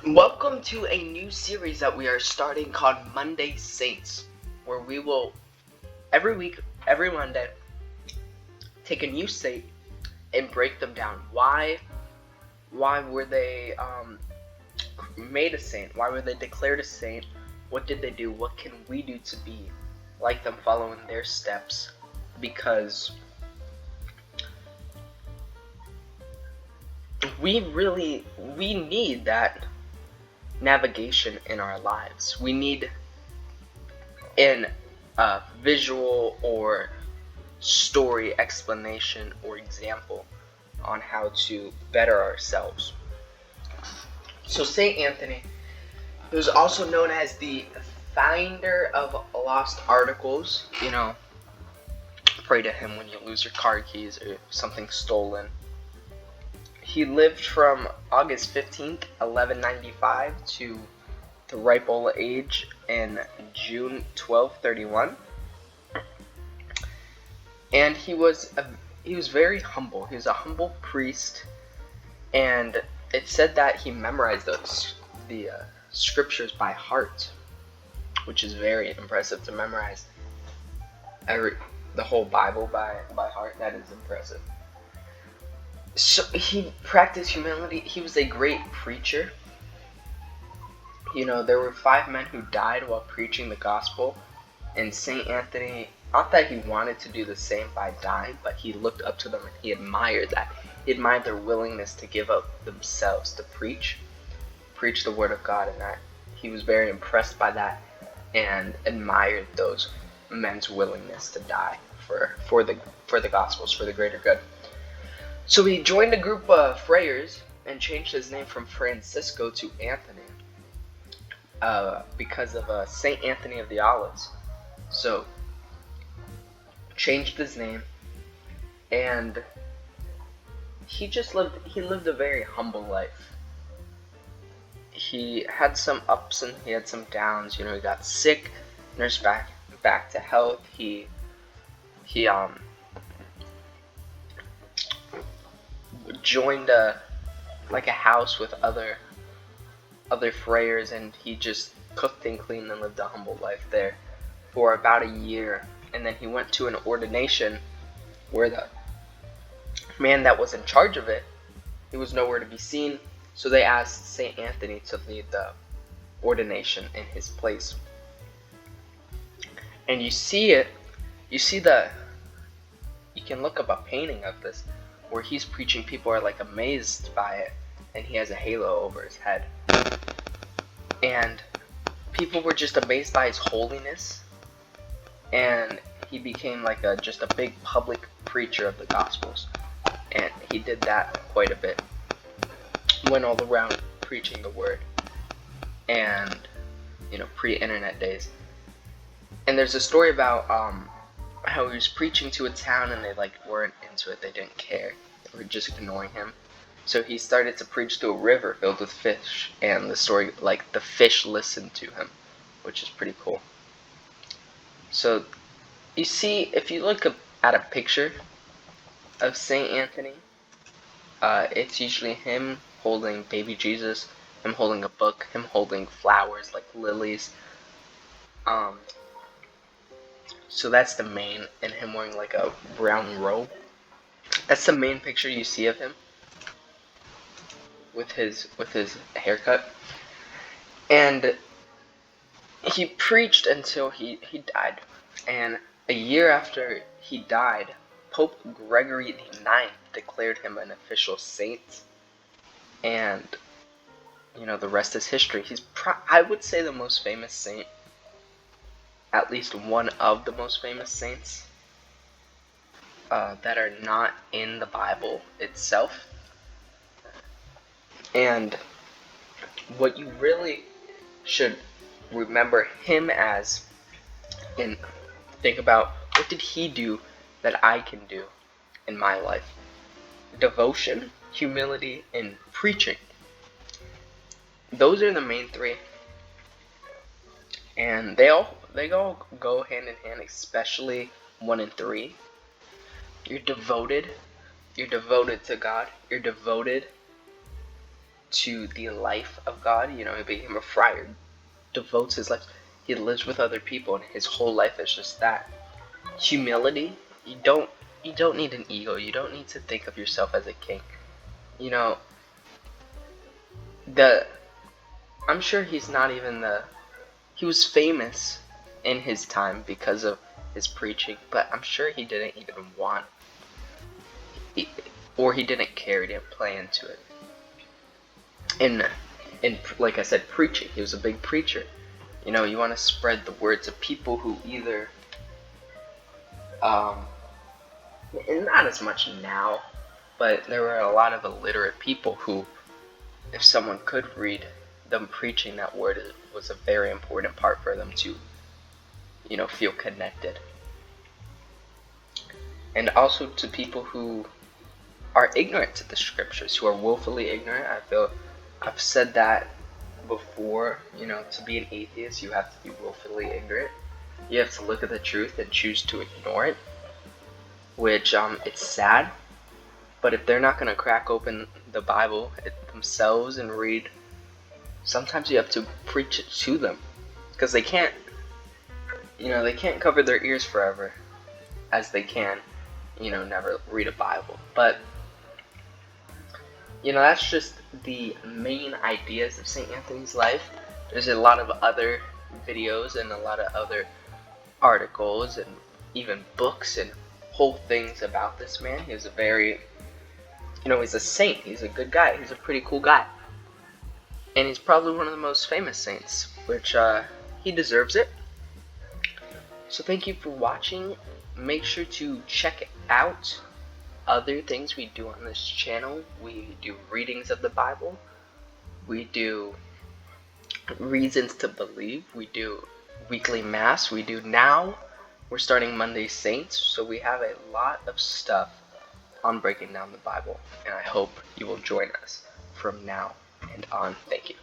Welcome to a new series that we are starting called Monday Saints, where we will every week, every Monday, take a new saint and break them down. Why were they made a saint? Why were they declared a saint? What did they do? What can we do to be like them, following their steps? Because we need that navigation in our lives. We need an visual or story explanation or example on how to better ourselves. So Saint Anthony, he was also known as the finder of lost articles. Pray to him when you lose your car keys or something stolen. He lived from August 15th, 1195 to the ripe old age in June 1231. And he was very humble. He was a humble priest, and it said that he memorized the scriptures by heart, which is very impressive to memorize the whole Bible by heart. That is impressive. So he practiced humility. He was a great preacher. There were 5 men who died while preaching the gospel, and Saint Anthony, not that he wanted to do the same by dying, but he looked up to them and he admired that. He admired their willingness to give up themselves to preach the word of God, and that he was very impressed by that and admired those men's willingness to die for the gospels, for the greater good. So he joined a group of friars and changed his name from Francisco to Anthony because of Saint Anthony of the Olives. So changed his name, and he lived a very humble life. He had some ups and he had some downs. He got sick, nursed back to health. He joined a house with other friars, and he just cooked and cleaned and lived a humble life there for about a year. And then he went to an ordination where the man that was in charge of it, he was nowhere to be seen. So they asked Saint Anthony to lead the ordination in his place. And you can look up a painting of this where he's preaching. People are amazed by it, and he has a halo over his head. And people were just amazed by his holiness, and he became just a big public preacher of the Gospels. And he did that quite a bit. Went all around preaching the word, and pre-internet days. And there's a story about how he was preaching to a town, and they weren't into it. They didn't care. They were just ignoring him. So he started to preach to a river filled with fish, and the story, the fish listened to him, which is pretty cool. So you see, if you look at a picture of Saint Anthony, it's usually him holding baby Jesus, him holding a book, him holding flowers like lilies. So that's the main, and him wearing a brown robe. That's the main picture you see of him with his haircut. And he preached until he died. And a year after he died, Pope Gregory IX declared him an official saint. And the rest is history. He's I would say the most famous saint, at least one of the most famous saints that are not in the Bible itself. And what you really should remember him as, and think about, what did he do that I can do in my life? Devotion, humility, and preaching. Those are the main 3. And they all go hand in hand, especially 1 and 3. You're devoted to God. You're devoted to the life of God. You know, he became a friar, devotes his life. He lives with other people, and his whole life is just that. Humility. You don't need an ego. You don't need to think of yourself as a king. You know, the I'm sure he's not even the he was famous in his time because of his preaching, but I'm sure he didn't even want or he didn't care, he didn't play into it. In like I said, preaching. He was a big preacher. You know, you want to spread the word to people who either and not as much now, but there were a lot of illiterate people who, if someone could read them preaching that word, was a very important part for them to, you know, feel connected. And also to people who are ignorant to the scriptures, who are willfully ignorant. I feel I've said that before. You know, to be an atheist, you have to be willfully ignorant. You have to look at the truth and choose to ignore it, which it's sad. But if they're not going to crack open the Bible themselves and read, sometimes you have to preach it to them, because they can't, you know, they can't cover their ears forever as they can, you know, never read a Bible. But you know, that's just the main ideas of St. Anthony's life. There's a lot of other videos and a lot of other articles and even books and whole things about this man. He was a very, you know, he's a saint. He's a good guy. He's a pretty cool guy. And he's probably one of the most famous saints, which he deserves it. So thank you for watching. Make sure to check out other things we do on this channel. We do readings of the Bible. We do reasons to believe. We do weekly mass. We do now. We're starting Monday Saints. So we have a lot of stuff on breaking down the Bible. And I hope you will join us from now and on. Thank you.